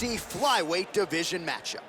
Flyweight division matchup.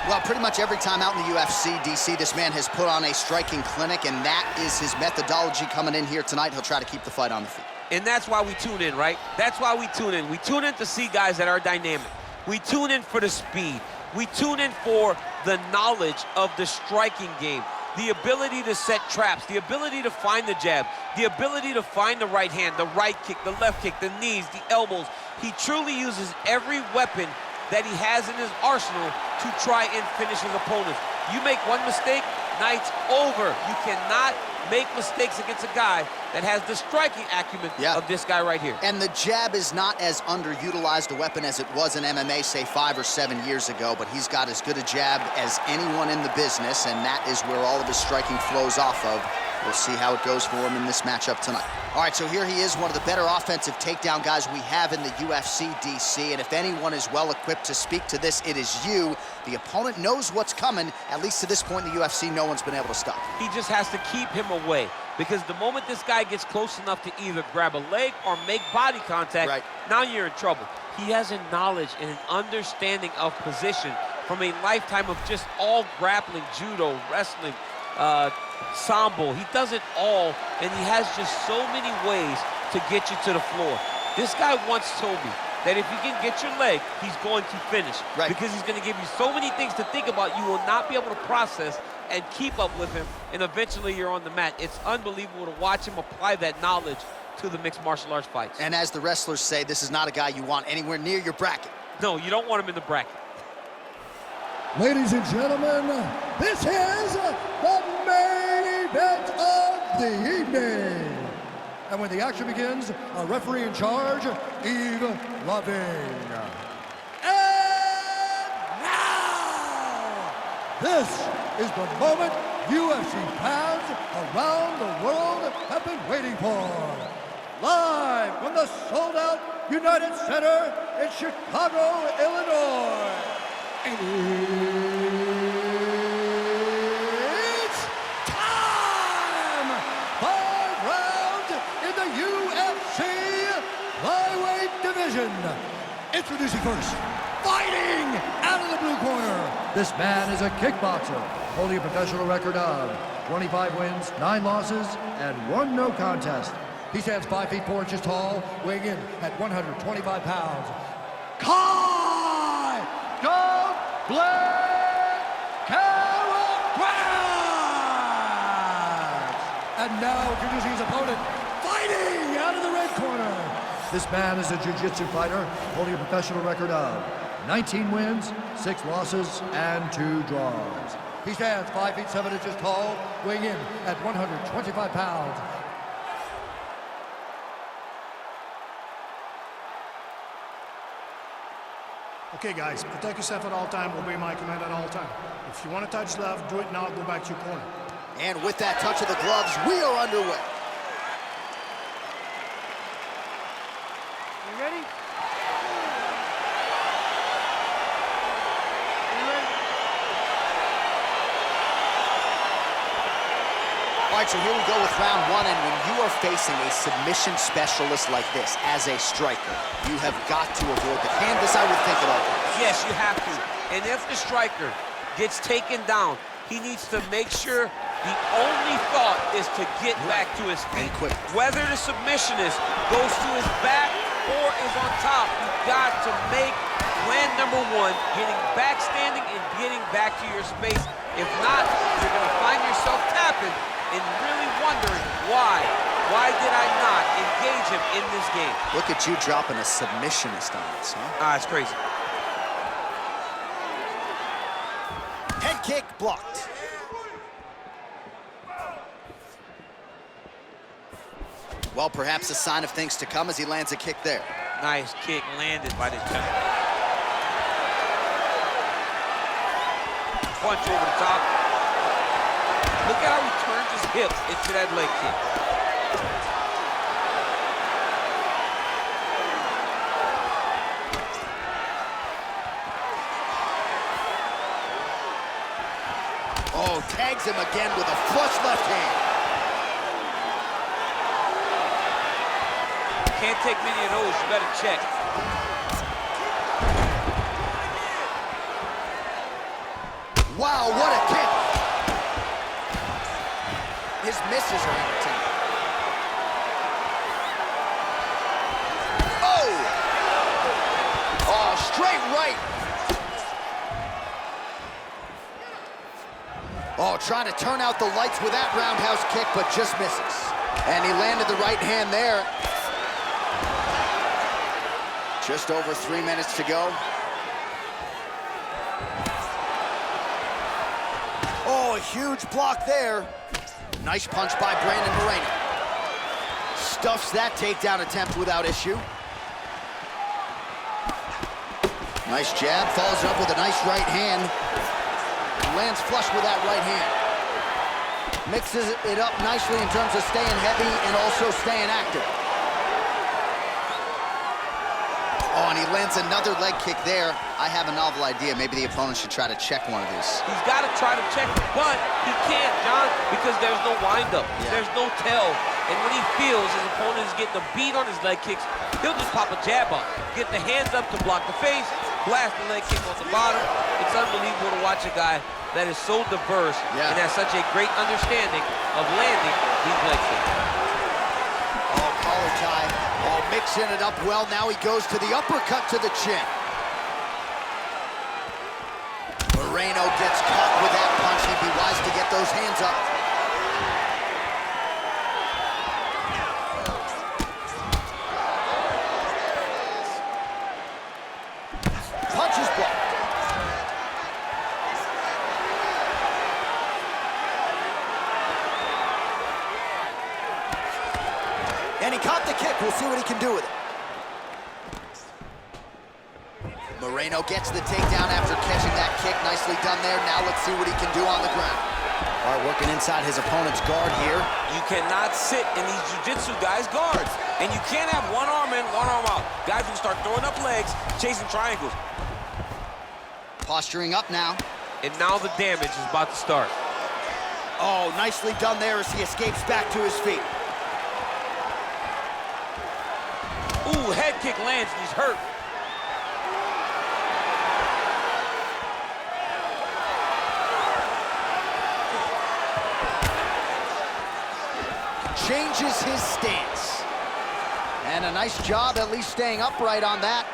Well, pretty much every time out in the UFC, DC, this man has put on a striking clinic, and that is his methodology coming in here tonight. He'll try to keep the fight on the feet. And that's why we tune in, right? That's why we tune in. We tune in to see guys that are dynamic. We tune in for the speed. We tune in for the knowledge of the striking game, the ability to set traps, the ability to find the jab, the ability to find the right hand, the right kick, the left kick, the knees, the elbows. He truly uses every weapon that he has in his arsenal to try and finish his opponents. You make one mistake, night's over. You cannot make mistakes against a guy that has the striking acumen of this guy right here. And the jab is not as underutilized a weapon as it was in MMA, say 5 or 7 years ago, but he's got as good a jab as anyone in the business, and that is where all of his striking flows off of. We'll see how it goes for him in this matchup tonight. All right, so here he is, one of the better offensive takedown guys we have in the UFC, DC, and if anyone is well-equipped to speak to this, it is you. The opponent knows what's coming. At least to this point in the UFC, no one's been able to stop him. He just has to keep him away, because the moment this guy gets close enough to either grab a leg or make body contact, now you're in trouble. He has a knowledge and an understanding of position from a lifetime of just all grappling, judo, wrestling, sambo. He does it all, and he has just so many ways to get you to the floor. This guy once told me that if you can get your leg, he's going to finish. Because he's going to give you so many things to think about, you will not be able to process and keep up with him, and eventually you're on the mat. It's unbelievable to watch him apply that knowledge to the mixed martial arts fights. And as the wrestlers say, this is not a guy you want anywhere near your bracket. No, you don't want him in the bracket. Ladies and gentlemen, this is the main event of the evening. And when the action begins, our referee in charge, Yves Loving. And now, this is the moment UFC fans around the world have been waiting for. Live from the sold-out United Center in Chicago, Illinois. It's time! 5 rounds in the UFC flyweight division. Introducing first, fighting out of the blue corner. This man is a kickboxer, holding a professional record of 25 wins, 9 losses, and 1 no contest. He stands 5 feet 4 inches tall, weighing in at 125 pounds. And now introducing his opponent, fighting out of the red corner. This man is a jiu-jitsu fighter, holding a professional record of 19 wins, 6 losses, and 2 draws. He stands 5 feet 7 inches tall, weighing in at 125 pounds. Okay, guys, protect yourself at all time, obey my command at all time. If you want to touch left, do it now, go back to your corner. And with that touch of the gloves, we are underway. You ready? All right, so here we go with round 1, and when you are facing a submission specialist like this as a striker, you have got to avoid the canvas, I would think, at all. Yes, you have to. And if the striker gets taken down, he needs to make sure the only thought is to get back to his feet. Whether the submissionist goes to his back or is on top, you've got to make plan number 1, getting back standing and getting back to your space. If not, you're going to find yourself tapping and really wondering why. Why did I not engage him in this game? Look at you dropping a submissionist on us, huh? It's crazy. Head kick blocked. Well, perhaps a sign of things to come as he lands a kick there. Nice kick landed by this gentleman. Punch over the top. Look at how he turns his hips into that leg kick. Oh, tags him again with a flush left hand. Can't take many of those, you better check. Wow, what a kick. His misses are entertaining. Oh, straight right. Oh, trying to turn out the lights with that roundhouse kick, but just misses. And he landed the right hand there. Just over 3 minutes to go. Oh, a huge block there. Nice punch by Brandon Moreno. Stuffs that takedown attempt without issue. Nice jab, follows it up with a nice right hand. Lands flush with that right hand. Mixes it up nicely in terms of staying heavy and also staying active. Oh, and he lands another leg kick there. I have a novel idea. Maybe the opponent should try to check one of these. He's got to try to check, but he can't, John, because there's no windup. Yeah. There's no tell. And when he feels his opponent is getting a beat on his leg kicks, he'll just pop a jab up, get the hands up to block the face, blast the leg kick on the bottom. It's unbelievable to watch a guy that is so diverse and has such a great understanding of landing these leg kicks. Oh, collar tie. Oh, mixing it up well. Now he goes to the uppercut to the chin. Moreno gets caught with that punch. He'd be wise to get those hands up. Punches blocked. And he caught the kick. We'll see what he can do with it. Moreno gets the takedown after catching that kick. Nicely done there. Now let's see what he can do on the ground. All right, working inside his opponent's guard here. You cannot sit in these jiu-jitsu guys' guards. And you can't have one arm in, one arm out. Guys will start throwing up legs, chasing triangles. Posturing up now. And now the damage is about to start. Oh, nicely done there as he escapes back to his feet. Ooh, head kick lands and he's hurt. Changes his stance. And a nice job at least staying upright on that.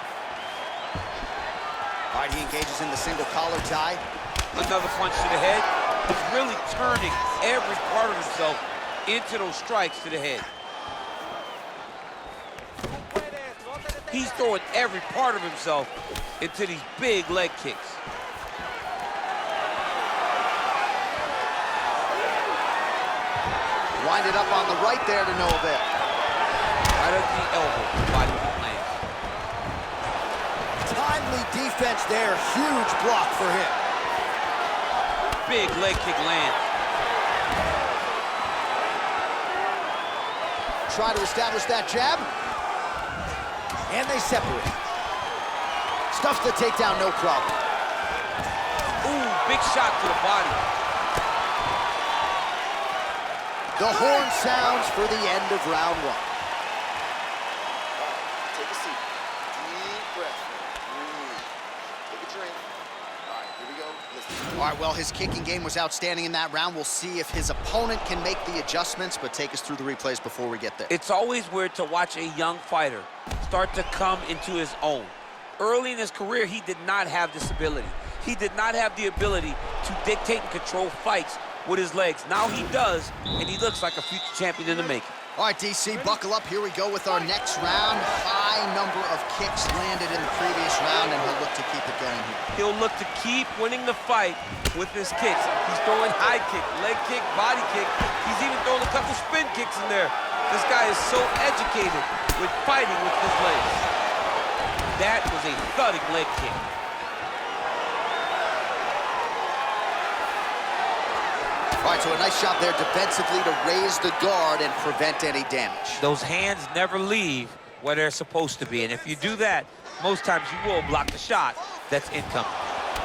All right, he engages in the single collar tie. Another punch to the head. He's really turning every part of himself into those strikes to the head. He's throwing every part of himself into these big leg kicks. Wind it up on the right there to no avail. Right at the elbow, body kick lands. Timely defense there, huge block for him. Big leg kick lands. Try to establish that jab. And they separate. Stuffs the takedown, no problem. Ooh, big shot to the body. The horn sounds for the end of round one. Take a seat. Deep breath. Breathe. Take a drink. All right, here we go. Listen. All right, well, his kicking game was outstanding in that round. We'll see if his opponent can make the adjustments, but take us through the replays before we get there. It's always weird to watch a young fighter start to come into his own. Early in his career, he did not have this ability. He did not have the ability to dictate and control fights with his legs. Now he does, and he looks like a future champion in the making. All right, DC, buckle up. Here we go with our next round. High number of kicks landed in the previous round, and he'll look to keep it going here. He'll look to keep winning the fight with his kicks. He's throwing high kick, leg kick, body kick. He's even throwing a couple spin kicks in there. This guy is so educated with fighting with his legs. That was a thudding leg kick. All right, so a nice shot there defensively to raise the guard and prevent any damage. Those hands never leave where they're supposed to be, and if you do that, most times you will block the shot that's incoming.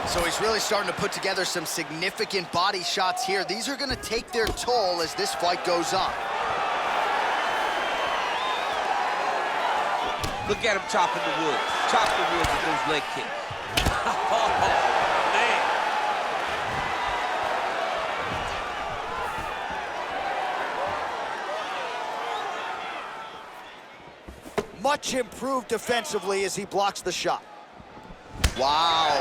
So he's really starting to put together some significant body shots here. These are going to take their toll as this fight goes on. Look at him chopping the wood. Chop the wood with those leg kicks. Oh, man. Much improved defensively as he blocks the shot. Wow.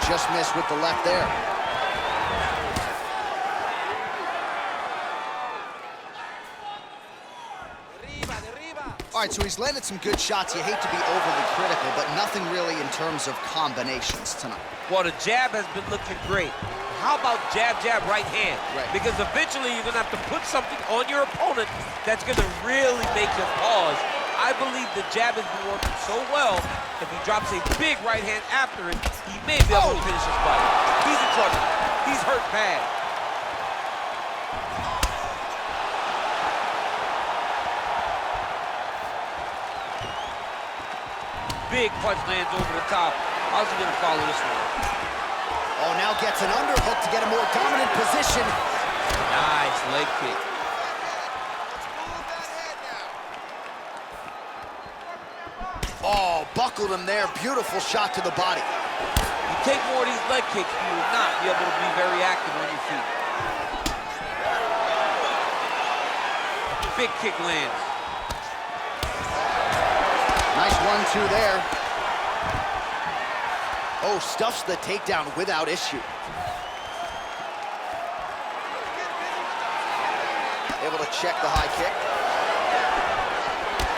Just missed with the left there. All right, so he's landed some good shots. You hate to be overly critical, but nothing really in terms of combinations tonight. Well, the jab has been looking great. How about jab, jab, right hand? Right. Because eventually you're going to have to put something on your opponent that's going to really make him pause. I believe the jab has been working so well, if he drops a big right hand after it, he may be able to finish his fight. He's in trouble. He's hurt bad. Big punch lands over the top. How's he gonna follow this one? Oh, now gets an underhook to get a more dominant position. Nice leg kick. Oh, buckled him there. Beautiful shot to the body. You take more of these leg kicks, you will not be able to be very active on your feet. Big kick lands. Nice 1-2 there. Oh, stuffs the takedown without issue. Able to check the high kick.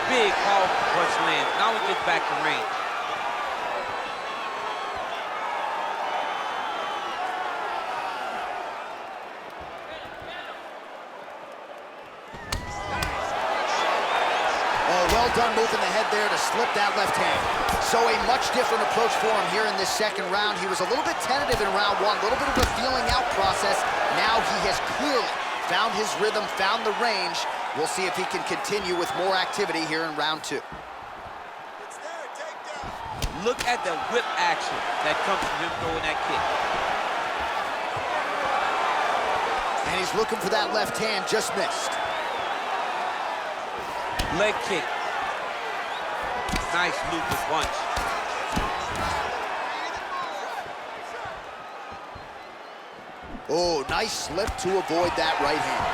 Big powerful punch lands. Now he gets back to range. Well done moving the head there to slip that left hand. So a much different approach for him here in this second round. He was a little bit tentative in round one, a little bit of a feeling out process. Now he has clearly found his rhythm, found the range. We'll see if he can continue with more activity here in round two. Look at the whip action that comes from him throwing that kick. And he's looking for that left hand, just missed. Leg kick. Nice looping punch. Oh, nice slip to avoid that right hand.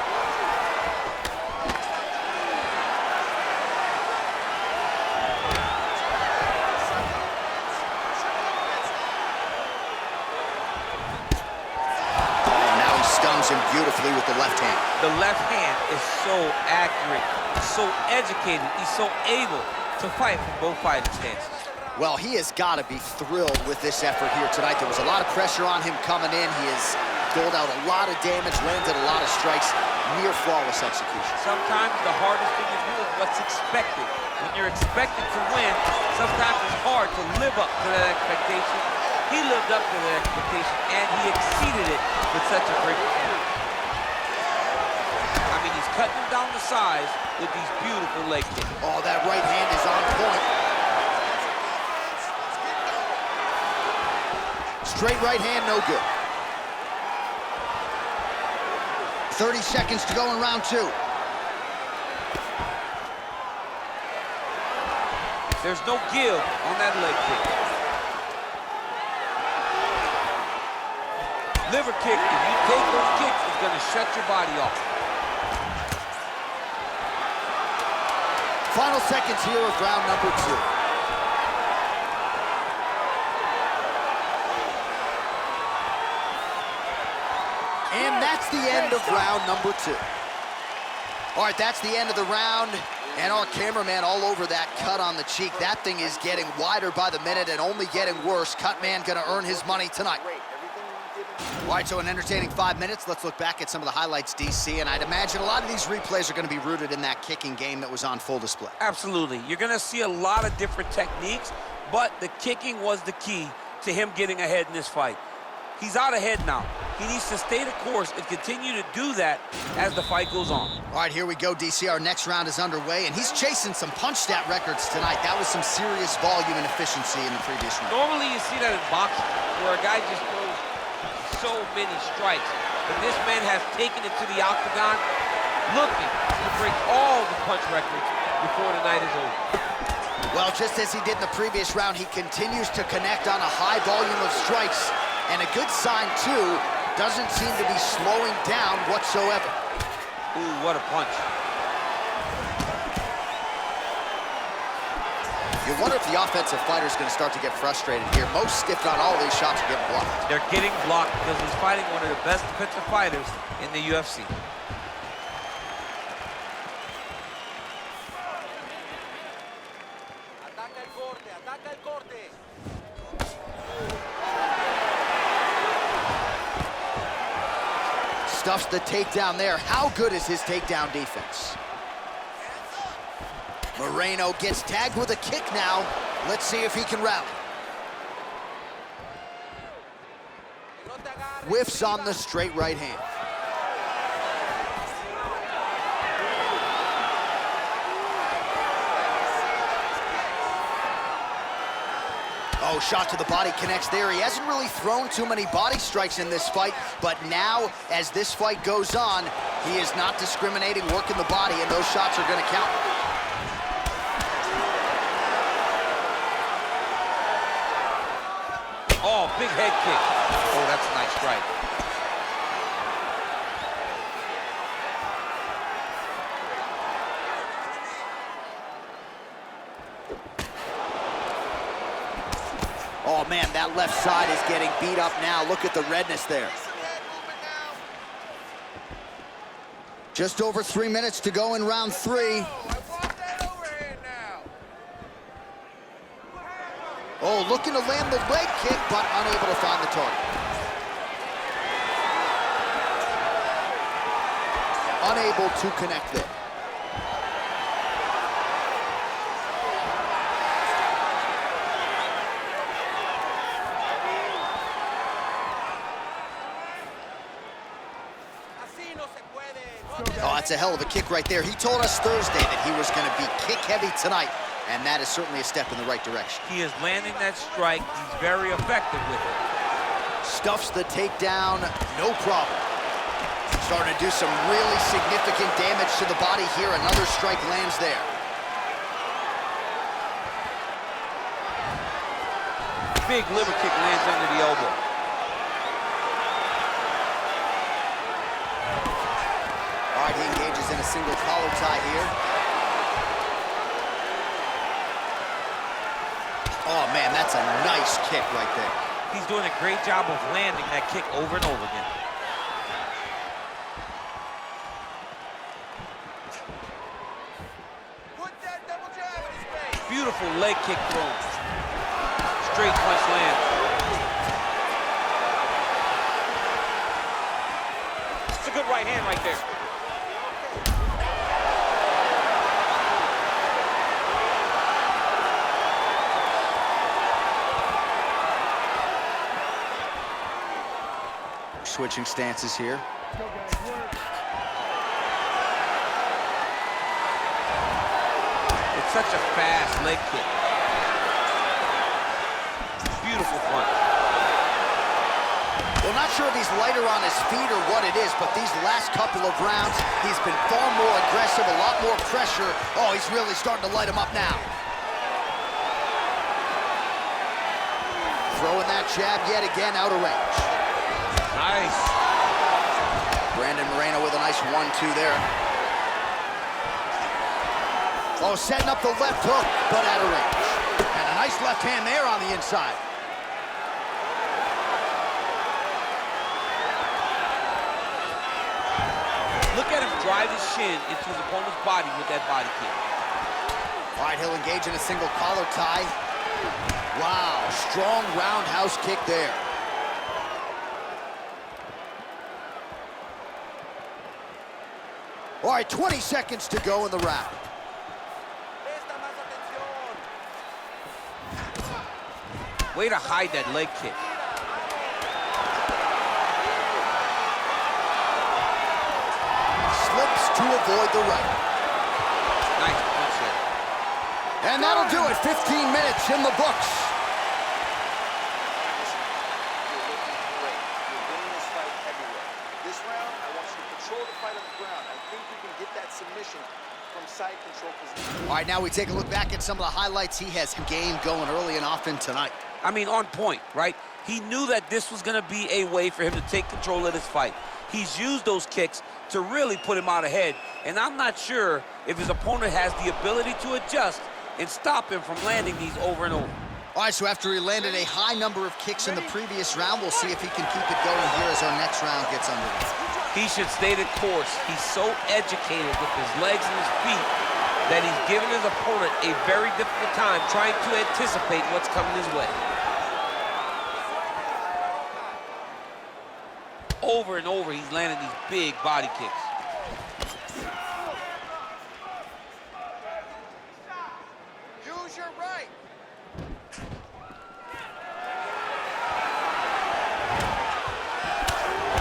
Oh, now he stuns him beautifully with the left hand. The left hand is so accurate, so educated. He's so able to fight from both fighting stances. Well, he has got to be thrilled with this effort here tonight. There was a lot of pressure on him coming in. He has doled out a lot of damage, landed a lot of strikes, near flawless execution. Sometimes the hardest thing to do is what's expected. When you're expected to win, sometimes it's hard to live up to that expectation. He lived up to that expectation, and he exceeded it with such a great performance. I mean, he's cutting him down the size with these beautiful leg kicks. Oh, that right hand is on point. Straight right hand, no good. 30 seconds to go in round two. There's no give on that leg kick. Liver kick, if you take those kicks, it's gonna shut your body off. Final seconds here of round number two. And that's the end of round number two. All right, that's the end of the round. And our cameraman all over that cut on the cheek. That thing is getting wider by the minute and only getting worse. Cut man gonna earn his money tonight. All right, so an entertaining 5 minutes. Let's look back at some of the highlights, DC. And I'd imagine a lot of these replays are gonna be rooted in that kicking game that was on full display. Absolutely. You're gonna see a lot of different techniques, but the kicking was the key to him getting ahead in this fight. He's out ahead now. He needs to stay the course and continue to do that as the fight goes on. All right, here we go, DC. Our next round is underway, and he's chasing some punch stat records tonight. That was some serious volume and efficiency in the previous round. Normally you see that in boxing, where a guy just throws so many strikes. But this man has taken it to the octagon, looking to break all the punch records before the night is over. Well, just as he did in the previous round, he continues to connect on a high volume of strikes. And a good sign, too, doesn't seem to be slowing down whatsoever. Ooh, what a punch. You wonder if the offensive fighter is going to start to get frustrated here. Most, if not all, of these shots are getting blocked. They're getting blocked because he's fighting one of the best defensive fighters in the UFC. Stuffs the takedown there. How good is his takedown defense? Moreno gets tagged with a kick now. Let's see if he can rally. Whiffs on the straight right hand. Oh, shot to the body connects there. He hasn't really thrown too many body strikes in this fight, but now, as this fight goes on, he is not discriminating, working the body, and those shots are going to count. Oh, big head kick. Oh, that's a nice strike. Oh, man, that left side is getting beat up now. Look at the redness there. Just over 3 minutes to go in round 3. Oh, looking to land the leg kick, but unable to find the target. Unable to connect there. Oh, that's a hell of a kick right there. He told us Thursday that he was going to be kick-heavy tonight, and that is certainly a step in the right direction. He is landing that strike. He's very effective with it. Stuffs the takedown, no problem. Starting to do some really significant damage to the body here. Another strike lands there. Big liver kick lands under the elbow. All right, he engages in a single collar tie here. Oh, man, that's a nice kick right there. He's doing a great job of landing that kick over and over again. Beautiful leg kick thrown. Straight punch lands. It's a good right hand right there. Switching stances here. It's such a fast leg kick. Beautiful punch. Well, not sure if he's lighter on his feet or what it is, but these last couple of rounds, he's been far more aggressive, a lot more pressure. Oh, he's really starting to light him up now. Throwing that jab yet again out of range. Nice. Moreno with a nice 1-2 there. Oh, setting up the left hook, but out of range. And a nice left hand there on the inside. Look at him drive his shin into his opponent's body with that body kick. All right, he'll engage in a single collar tie. Wow, strong roundhouse kick there. All right, 20 seconds to go in the round. Way to hide that leg kick. to avoid the right. Nice punch there. And that'll do it. 15 minutes in the books. You're looking great. You're winning this fight everywhere. This round, I want you to control the fight on the ground. I think you can get that submission from side control position. All right, now we take a look back at some of the highlights. He has game going early and often tonight. I mean, on point, right? He knew that this was going to be a way for him to take control of this fight. He's used those kicks to really put him out ahead, and I'm not sure if his opponent has the ability to adjust and stop him from landing these over and over. All right, so after he landed a high number of kicks in the previous round, we'll see if he can keep it going here as our next round gets underway. He should stay the course. He's so educated with his legs and his feet that he's giving his opponent a very difficult time trying to anticipate what's coming his way. Over and over, he's landing these big body kicks. Use your right.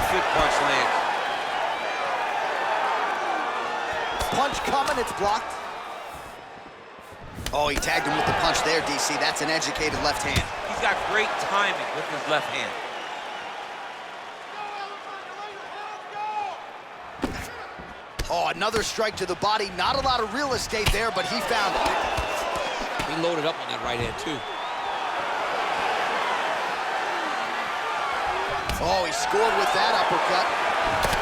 Good punch lands. Punch coming, it's blocked. Oh, he tagged him with the punch there, DC. That's an educated left hand. He's got great timing with his left hand. Oh, another strike to the body. Not a lot of real estate there, but he found it. He loaded up on that right hand, too. Oh, he scored with that uppercut.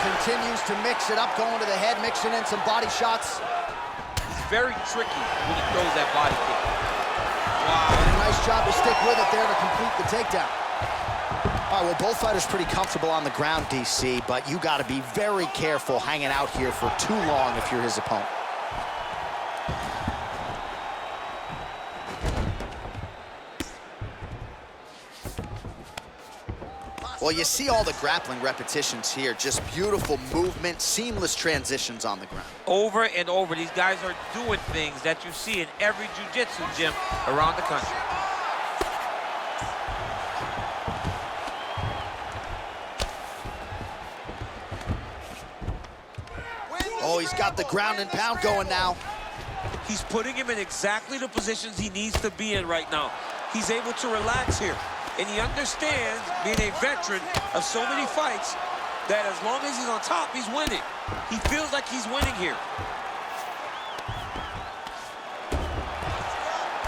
Continues to mix it up, going to the head, mixing in some body shots. He's very tricky when he throws that body kick. Wow, and a nice job to stick with it there to complete the takedown. All right, well, both fighters pretty comfortable on the ground, DC, but you got to be very careful hanging out here for too long if you're his opponent. Well, you see all the grappling repetitions here. Just beautiful movement, seamless transitions on the ground. Over and over, these guys are doing things that you see in every jiu-jitsu gym around the country. Oh, he's got the ground and pound going now. He's putting him in exactly the positions he needs to be in right now. He's able to relax here. And he understands, being a veteran of so many fights, that as long as he's on top, he's winning. He feels like he's winning here.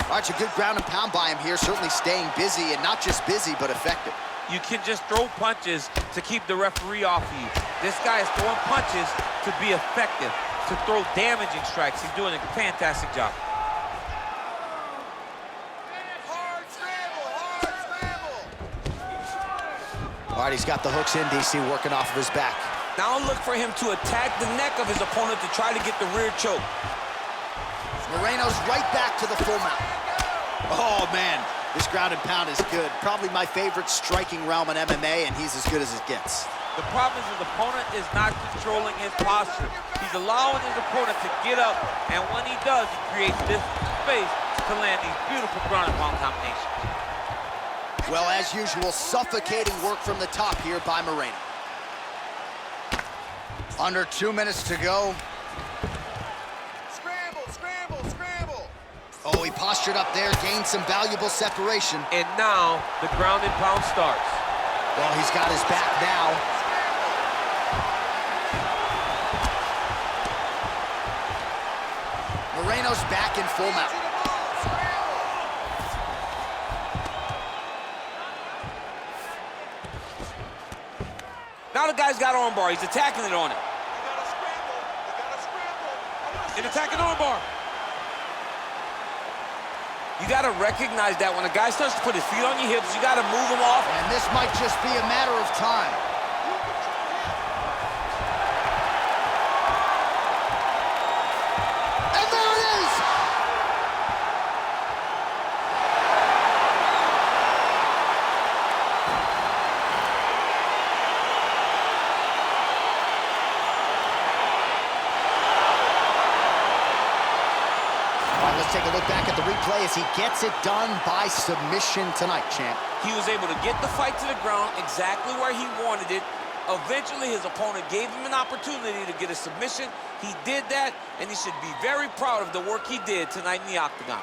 All right, a good ground and pound by him here, certainly staying busy, and not just busy, but effective. You can just throw punches to keep the referee off of you. This guy is throwing punches to be effective, to throw damaging strikes. He's doing a fantastic job. All right, he's got the hooks in, DC, working off of his back. Now look for him to attack the neck of his opponent to try to get the rear choke. Moreno's right back to the full mount. Oh, man, this ground and pound is good. Probably my favorite striking realm in MMA, and he's as good as it gets. The problem is his opponent is not controlling his posture. He's allowing his opponent to get up, and when he does, he creates this space to land these beautiful ground and pound combinations. Well, as usual, suffocating work from the top here by Moreno. Under 2 minutes to go. Scramble, scramble, scramble. Oh, he postured up there, gained some valuable separation. And now, the ground and pound starts. Well, he's got his back now. Moreno's back in full mount. Now the guy's got armbar. He's attacking it on it. And attacking armbar. You got to recognize that when a guy starts to put his feet on your hips, you got to move him off. And this might just be a matter of time. And there it is! All right, let's take a look back at the replay as he gets it done by submission tonight, champ. He was able to get the fight to the ground exactly where he wanted it, Eventually, his opponent gave him an opportunity to get a submission. He did that, and he should be very proud of the work he did tonight in the octagon.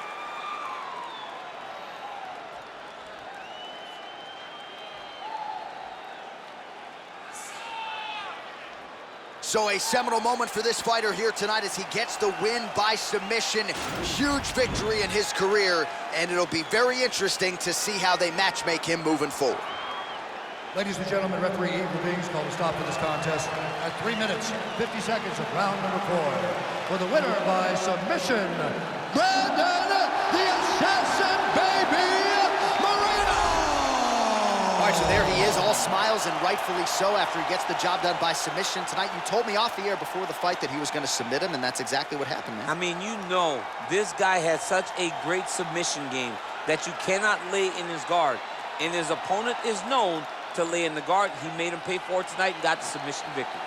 So a seminal moment for this fighter here tonight as he gets the win by submission. Huge victory in his career, and it'll be very interesting to see how they matchmake him moving forward. Ladies and gentlemen, referee Eve Levines called a stop to this contest at 3 minutes, 50 seconds of round number 4. For the winner by submission, Brandon the Assassin Baby Moreno! All right, so there he is, all smiles and rightfully so after he gets the job done by submission tonight. You told me off the air before the fight that he was going to submit him, and that's exactly what happened, man. I mean, you know, this guy has such a great submission game that you cannot lay in his guard. And his opponent is known to lay in the guard. He made him pay for it tonight and got the submission victory.